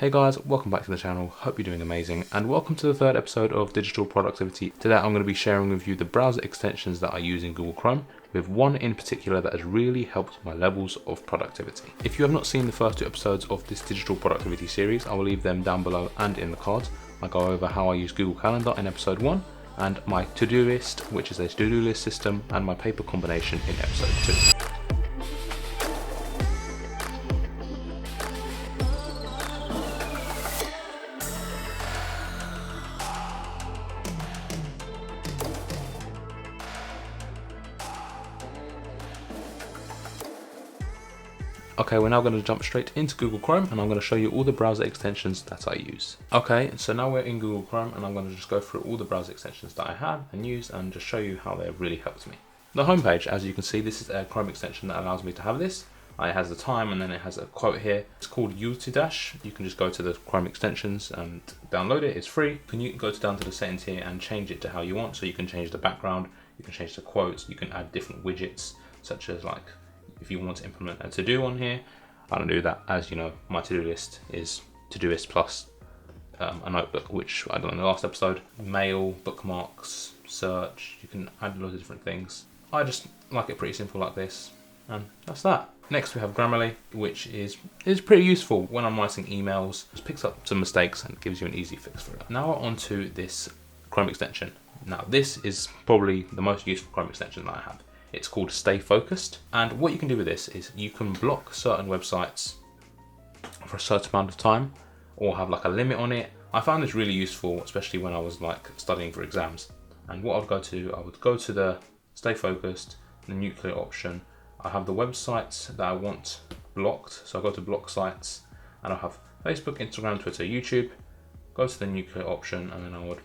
Hey guys, welcome back to the channel, hope you're doing amazing, and welcome to the third episode of Digital Productivity. Today I'm going to be sharing with you the browser extensions that I use in Google Chrome, with one in particular that has really helped my levels of productivity. If you have not seen the first two episodes of this Digital Productivity series, I will leave them down below and in the cards. I go over how I use Google Calendar in episode 1, and my to-do list, which is a to-do list system, and my paper combination in episode 2. Okay, we're now going to jump straight into Google Chrome and I'm going to show you all the browser extensions that I use. Okay, so now we're in Google Chrome and I'm going to just go through all the browser extensions that I have and use and just show you how they have really helped me. The homepage, as you can see, this is a Chrome extension that allows me to have this. It has the time and then it has a quote here. It's called Ultidash. You can just go to the Chrome extensions and download it. It's free. You can go down to the settings here and change it to how you want. So you can change the background, you can change the quotes, you can add different widgets, such as like if you want to implement a to-do on here. I don't do that, as you know, my to-do list is Todoist plus a notebook, which I done in the last episode. Mail, bookmarks, search, you can add loads of different things. I just like it pretty simple like this, and that's that. Next we have Grammarly, which is pretty useful when I'm writing emails. It picks up some mistakes and gives you an easy fix for it. Now onto this Chrome extension. Now this is probably the most useful Chrome extension that I have. It's called StayFocusd, and what you can do with this is you can block certain websites for a certain amount of time or have like a limit on it. I found this really useful, especially when I was like studying for exams. And what I would go to the StayFocusd, the nuclear option. I have the websites that I want blocked, so I go to block sites and I'll have Facebook, Instagram, Twitter, YouTube. Go to the nuclear option and then I would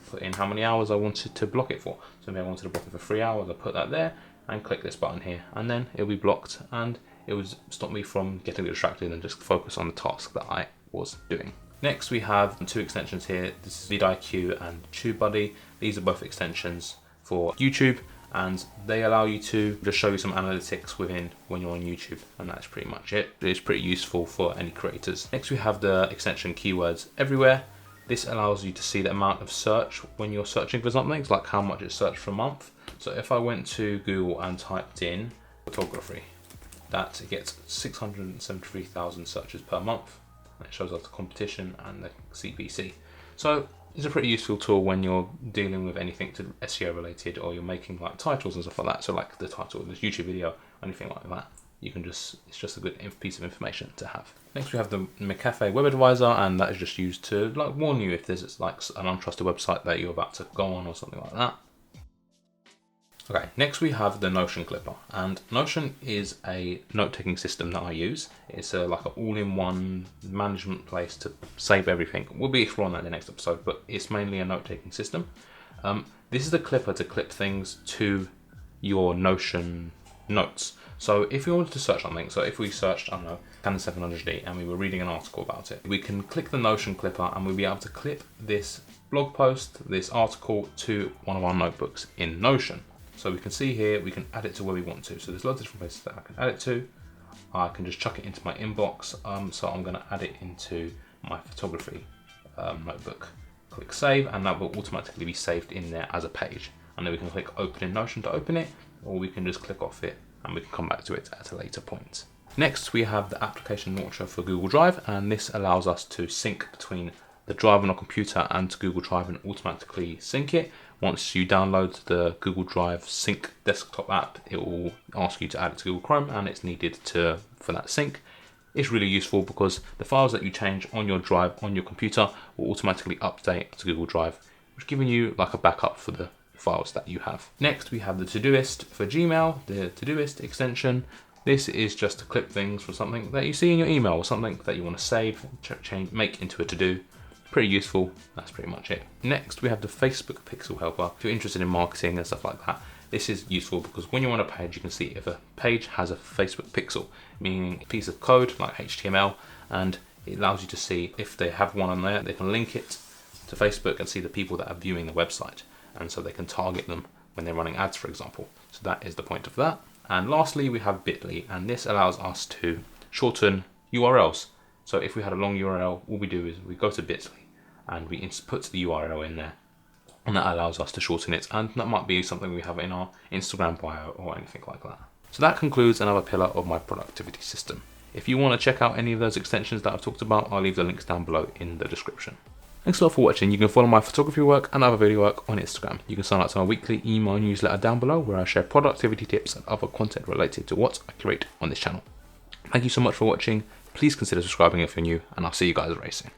put in how many hours I wanted to block it for. So maybe I wanted to block it for 3 hours, I put that there and click this button here, and then it'll be blocked and it would stop me from getting distracted and just focus on the task that I was doing. Next we have two extensions here. This is Vidiq and Tubebuddy. These are both extensions for YouTube and they allow you to just show you some analytics when you're on YouTube, and that's pretty much it. It's pretty useful for any creators. Next we have the extension Keywords Everywhere. This allows you to see the amount of search when you're searching for something. It's like how much it's searched for a month. So if I went to Google and typed in photography, that gets 673,000 searches per month. It shows us the competition and the CPC. So it's a pretty useful tool when you're dealing with anything to SEO related, or you're making like titles and stuff like that. So like the title of this YouTube video, anything like that. It's just a good piece of information to have. Next we have the McAfee Web Advisor, and that is just used to like warn you if there's like an untrusted website that you're about to go on or something like that. Okay, next we have the Notion Clipper, and Notion is a note-taking system that I use. It's like an all-in-one management place to save everything. We'll be exploring that in the next episode, but it's mainly a note-taking system. This is the clipper to clip things to your Notion notes. So if we wanted to search something, so if we searched, I don't know, Canon 700D and we were reading an article about it, we can click the Notion clipper and we'll be able to clip this blog post, this article, to one of our notebooks in Notion. So we can see here, we can add it to where we want to. So there's loads of different places that I can add it to. I can just chuck it into my inbox. So I'm going to add it into my photography notebook. Click save, and that will automatically be saved in there as a page. And then we can click open in Notion to open it, or we can just click off it and we can come back to it at a later point. Next we have the application launcher for Google Drive, and this allows us to sync between the drive on our computer and to Google Drive and automatically sync it. Once you download the Google Drive Sync desktop app, it will ask you to add it to Google Chrome, and it's needed for that sync. It's really useful because the files that you change on your drive on your computer will automatically update to Google Drive, which is giving you like a backup for the files that you have. Next we have the Todoist for Gmail, the Todoist extension. This is just to clip things from something that you see in your email or something that you want to save, change, make into a to-do. Pretty useful, that's pretty much it. Next we have the Facebook Pixel Helper. If you're interested in marketing and stuff like that, this is useful because when you're on a page, you can see if a page has a Facebook pixel, meaning a piece of code like HTML, and it allows you to see if they have one on there, they can link it to Facebook and see the people that are viewing the website. And so they can target them when they're running ads, for example. So that is the point of that. And lastly, we have Bitly, and this allows us to shorten URLs. So if we had a long URL, all we do is we go to Bit.ly and we put the URL in there, and that allows us to shorten it, and that might be something we have in our Instagram bio or anything like that. So that concludes another pillar of my productivity system. If you want to check out any of those extensions that I've talked about, I'll leave the links down below in the description. Thanks a lot for watching. You can follow my photography work and other video work on Instagram. You can sign up to my weekly email newsletter down below, where I share productivity tips and other content related to what I create on this channel. Thank you so much for watching. Please consider subscribing if you're new, and I'll see you guys very soon.